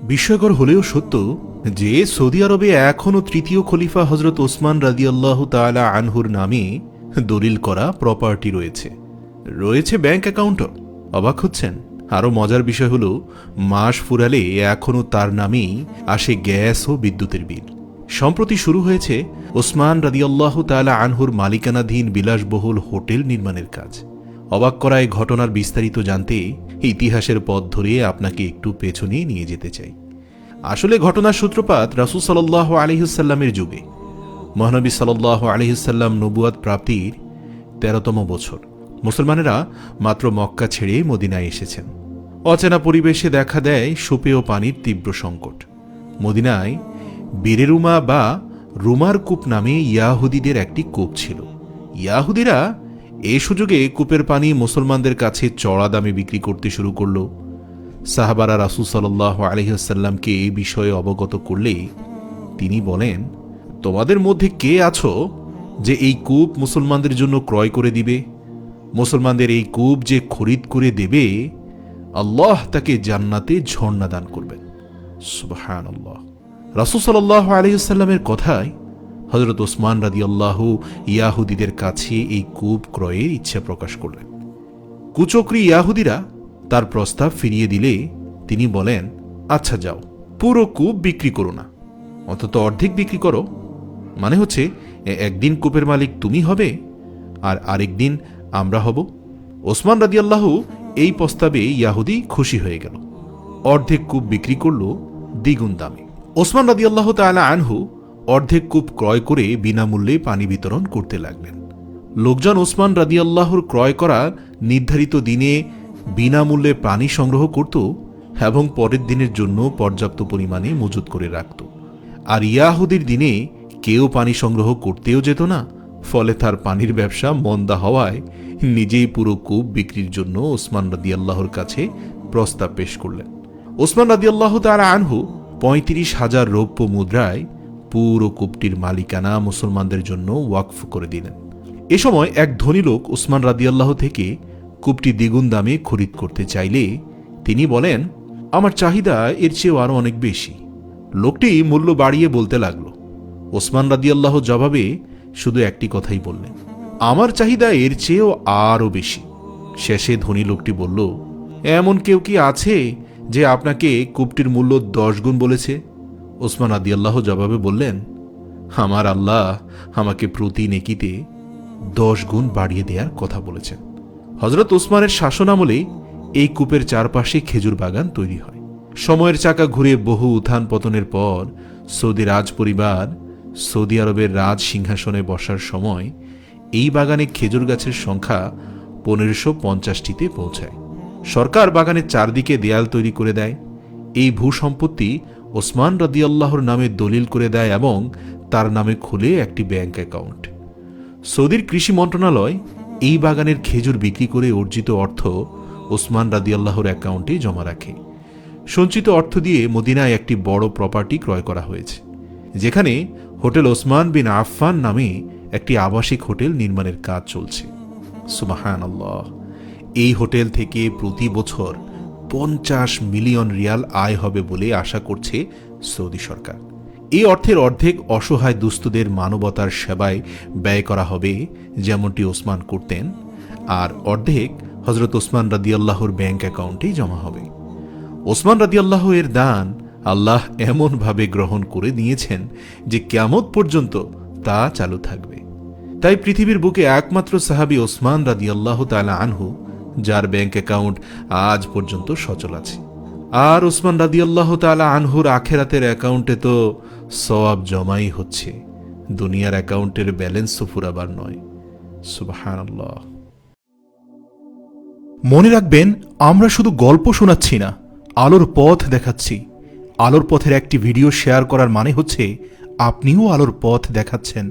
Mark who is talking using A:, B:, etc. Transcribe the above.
A: বিস্ময়কর হলেও সত্য যে সৌদি আরবে এখনও তৃতীয় খলিফা হজরত ওসমান রাদিয়াল্লাহু তাআলা আনহুর নামে দলিল করা প্রপার্টি রয়েছে ব্যাংক অ্যাকাউন্টও। অবাক হচ্ছেন? আরও মজার বিষয় হল, মাস ফুরালে এখনও তার নামেই আসে গ্যাস ও বিদ্যুতের বিল। সম্প্রতি শুরু হয়েছে ওসমান রাদিয়াল্লাহু তাআলা আনহুর মালিকানাধীন বিলাসবহুল হোটেল নির্মাণের কাজ। অবাক করা এই ঘটনার বিস্তারিত জানতে ইতিহাসের পথ ধরে আপনাকে একটু পেছনে নিয়ে যেতে চাই। আসলে ঘটনার সূত্রপাত রাসূল সাল্লাল্লাহু আলাইহি ওয়াসাল্লামের যুগে। মহানবী সাল্লাল্লাহু আলাইহি ওয়াসাল্লাম নবুয়াত প্রাপ্তির ১৩তম বছর। মুসলমানেরা মাত্র মক্কা ছেড়ে মদিনায় এসেছেন। অচেনা পরিবেশে দেখা দেয় সুপেয় পানির তীব্র সংকট। মদিনায় বেরেরুমা বা রুমার কূপ নামে ইয়াহুদীদের একটি কূপ ছিল। ইয়াহুদীরা এ সুযোগে কূপের পানি মুসলমানদের কাছে চড়া দামে বিক্রি করতে শুরু করল। সাহাবারা রাসূল সাল্লাল্লাহু আলাইহি ওয়াসাল্লামকে এই বিষয়ে অবগত করলে তিনি বলেন, তোমাদের মধ্যে কে আছো যে এই কূপ মুসলমানদের জন্য ক্রয় করে দিবে? মুসলমানদের এই কূপ যে খরিদ করে দেবে, আল্লাহ তাকে জান্নাতে ঝর্ণা দান করবেন। সুবহানাল্লাহ। রাসূল সাল্লাল্লাহু আলাইহি ওয়াসাল্লামের কথায় হযরত ওসমান রাদিয়াল্লাহু ইয়াহুদীদের কাছে এই কূপ ক্রয়ের ইচ্ছা প্রকাশ করলেন। কুচক্রী ইয়াহুদীরা তার প্রস্তাব ফিরিয়ে দিলে তিনি বলেন, আচ্ছা যাও, পুরো কূপ বিক্রি করো না, অন্তত অর্ধেক বিক্রি করো। মানে হচ্ছে, একদিন কূপের মালিক তুমি হবে আর আরেকদিন আমরা হব। ওসমান রাদিয়াল্লাহু এই প্রস্তাবে ইয়াহুদী খুশি হয়ে গেল। অর্ধেক কূপ বিক্রি করল দ্বিগুণ দামে। ওসমান রাদিয়াল্লাহু তাআলা আনহু অর্ধেক কূপ ক্রয় করে বিনামূল্যে পানি বিতরণ করতে লাগলেন। লোকজন ওসমান রাদিয়াল্লাহুর ক্রয় করা নির্ধারিত দিনে বিনামূল্যে পানি সংগ্রহ করত এবং পরের দিনের জন্য পর্যাপ্ত পরিমাণে মজুত করে রাখত। আর ইয়াহুদীর দিনে কেউ পানি সংগ্রহ করতেও যেত না। ফলে তার পানির ব্যবসা মন্দা হওয়ায় নিজেই পুরো কূপ বিক্রির জন্য ওসমান রাদিয়াল্লাহুর কাছে প্রস্তাব পেশ করলেন। ওসমান রাদিয়াল্লাহু তাআলা আনহু ৩৫,০০০ রৌপ্য মুদ্রায় পুরো কূপটির মালিকানা মুসলমানদের জন্য ওয়াকফ করে দিলেন। এ সময় এক ধনী লোক ওসমান রাদিয়াল্লাহু থেকে কূপটি দ্বিগুণ দামে খরিদ করতে চাইলে তিনি বলেন, আমার চাহিদা এর চেয়েও আরও অনেক বেশি। লোকটি মূল্য বাড়িয়ে বলতে লাগল। ওসমান রাদিয়াল্লাহু জবাবে শুধু একটি কথাই বললেন, আমার চাহিদা এর চেয়েও আরও বেশি। শেষে ধনী লোকটি বলল, এমন কেউ কি আছে যে আপনাকে কূপটির মূল্য ১০ গুণ বলেছে? ওসমান রাদিয়াল্লাহু জবাবে বললেন, আমার আল্লাহ আমাকে প্রতি নেকিতে ১০ গুণ বাড়িয়ে দেওয়ার কথা বলেছেন। হযরত ওসমানের শাসনামলে এই কূপের চারপাশে খেজুর বাগান তৈরি হয়। সময়ের চাকা ঘুরে বহু উত্থান পতনের পর সৌদি রাজ পরিবার সৌদি আরবের রাজ সিংহাসনে বসার সময় এই বাগানে খেজুর গাছের সংখ্যা ১৫৫০টিতে পৌঁছায়। সরকার বাগানের চারদিকে দেয়াল তৈরি করে দেয়। এই ভূসম্পত্তি ওসমান রাদিয়াল্লাহুর নামে দলিল করে দেয় এবং তার নামে খুলে একটি ব্যাংক অ্যাকাউন্ট। সৌদির কৃষি মন্ত্রণালয় এই বাগানের খেজুর বিক্রি করে অর্জিত অর্থ ওসমান রাদিয়াল্লাহুর অ্যাকাউন্টে জমা রাখে। সঞ্চিত অর্থ দিয়ে মদিনায় একটি বড় প্রপার্টি ক্রয় করা হয়েছে, যেখানে হোটেল ওসমান বিন আফফান নামে একটি আবাসিক হোটেল নির্মাণের কাজ চলছে। সুবহানাল্লাহ। এই হোটেল থেকে প্রতি বছর ৫০ মিলিয়ন রিয়াল আয় হবে বলে আশা করছে সৌদি সরকার। এই অর্থের অর্ধেক অসহায় দুস্থদের মানবতার সেবায় ব্যয় করা হবে, যেমনটি ওসমান করতেন, আর অর্ধেক হযরত ওসমান রাদিয়াল্লাহুর ব্যাংক অ্যাকাউন্টেই জমা হবে। ওসমান রাদিয়াল্লাহু এর দান আল্লাহ এমনভাবে গ্রহণ করে নিয়েছেন যে কিয়ামত পর্যন্ত তা চালু থাকবে। তাই পৃথিবীর বুকে একমাত্র সাহাবী ওসমান রাদিয়াল্লাহু তাআলা আনহু, যার ব্যাংক অ্যাকাউন্ট আজ পর্যন্ত সচল আছে। আর ওসমান রাদিয়াল্লাহু তাআলা আনহুর আখেরাতের অ্যাকাউন্টে তো সওয়াব জমাই হচ্ছে, দুনিয়ার অ্যাকাউন্টের ব্যালেন্সও ফুরাবার নয়। সুবহানাল্লাহ। মনে রাখবেন, আমরা শুধু গল্প শোনাচ্ছি না, আলোর পথ দেখাচ্ছি। আলোর পথের একটি ভিডিও শেয়ার করার মানে হচ্ছে আপনিও আলোর পথ দেখাচ্ছেন।